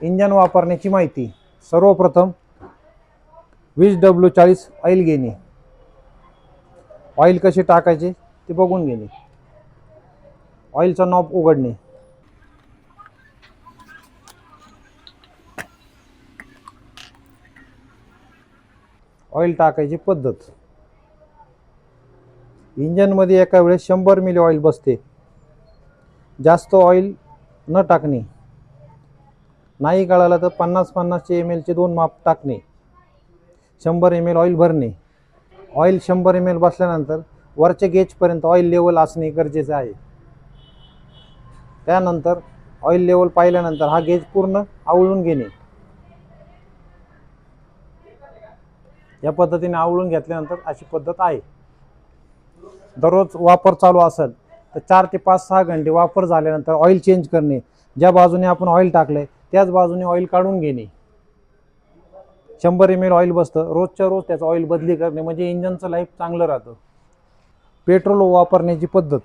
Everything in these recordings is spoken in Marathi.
इंजन वापरण्याची माहिती। सर्वप्रथम 20W40 ऑइल घेणे, ऑइल कसे टाकायचे ते बघून घेणे, ऑइलचा नॉब उघडणे, ऑइल टाकायची पद्धत। इंजनमध्ये एका वेळेस 100 मिली ऑइल बसते। जास्त ऑइल न टाकणे, नाही कळालं तर 50-50 ml चे 2 माप टाकणे, 100 ml ऑइल भरणे। ऑइल 100 ml बसल्यानंतर वरच्या गेजपर्यंत ऑइल लेवल असणे गरजेचे आहे। त्यानंतर ऑइल लेवल पाहिल्यानंतर हा गेज पूर्ण आवळून घेणे। या पद्धतीने आवळून घेतल्यानंतर अशी पद्धत आहे। दररोज वापर चालू असेल तर 4 ते 5-6 घंटे वापर झाल्यानंतर ऑइल चेंज करणे। ज्या बाजूने आपण ऑइल टाकले त्याच बाजूने ऑइल काढून घेणे। 100 ml ऑइल बसतं, रोजच्या रोज त्याचं ऑइल बदली करणे म्हणजे इंजनचं लाईफ चांगलं राहतं। पेट्रोल वापरण्याची पद्धत।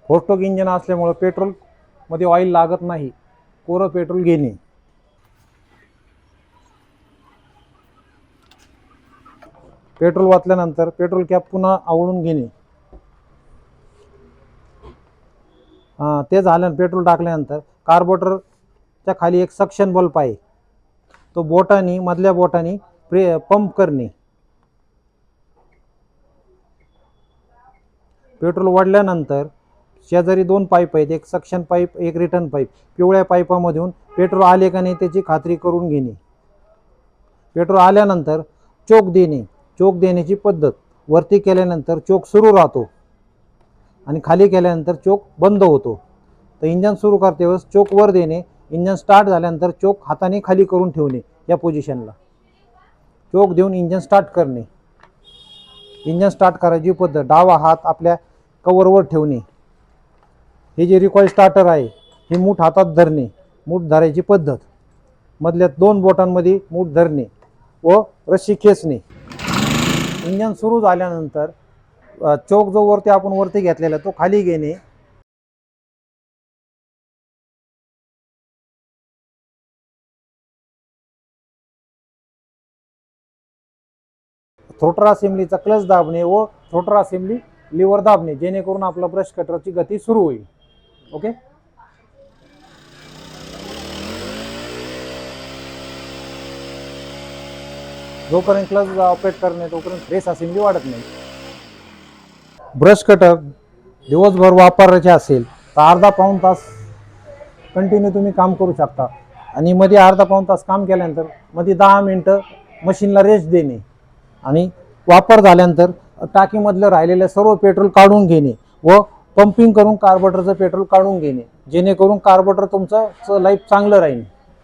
4 स्ट्रोक इंजन असल्यामुळे पेट्रोल मध्ये ऑइल लागत नाही, कोरं पेट्रोल घेणे। पेट्रोल वाचल्यानंतर पेट्रोल कॅप पुन्हा आवळून घेणे। ते झाल्यानंतर पेट्रोल टाकल्यानंतर कार्बोरेटरच्या खाली एक सक्शन बल्ब आहे, तो बोटाने मधल्या बोटाने पंप करणे। पेट्रोल वाढल्यानंतर शेजारी 2 पाईप आहेत, एक सक्शन पाईप एक रिटर्न पाईप। पिवळ्या पाईपामधून पेट्रोल आले का नाही त्याची खात्री करून घेणे। पेट्रोल आल्यानंतर चोक देणे। चोक देण्याची पद्धत, वरती केल्यानंतर चोक सुरू राहतो आणि खाली केल्यानंतर चोक बंद होतो। तर इंजन सुरू करते वेळेस चोक वर देणे, इंजन स्टार्ट झाल्यानंतर चोक हाताने खाली करून ठेवणे या पोझिशनला। चोक देऊन इंजन स्टार्ट करणे। इंजन स्टार्ट करायची पद्धत, डावा हात आपल्या कव्हरवर ठेवणे। हे जे रिकॉइल स्टार्टर आहे हे मूठ हातात धरणे, मूठ धरायची पद्धत, मधल्या 2 बोटांमध्ये मूठ धरणे व रस्सी खेचणे। इंजन सुरू झाल्यानंतर चोक जो वरती आपण वरती घेतलेला तो खाली घेणे। थ्रोटल असेंब्लीचा क्लच दाबणे व थ्रोटल असेंब्ली लिव्हर दाबणे, जेणेकरून आपला ब्रश कटरची गती सुरू होईल। ओके, जोपर्यंत क्लच ऑपरेट करणे तोपर्यंत रेस असेंब्ली वाढत नाही। ब्रश कटर दिवसभर वापरायचे असेल तर अर्धा-पाऊण तास कंटिन्यू तुम्ही काम करू शकता आणि मध्ये अर्धा-पाऊण तास काम केल्यानंतर मध्ये 10 मिनिटं मशीनला रेस्ट देणे आणि वापर झाल्यानंतर टाकीमधलं राहिलेलं सर्व पेट्रोल काढून घेणे व पंपिंग करून कार्बोरेटरचं पेट्रोल काढून घेणे, जेणेकरून कार्बोरेटर तुमचं लाईफ चांगलं राहील।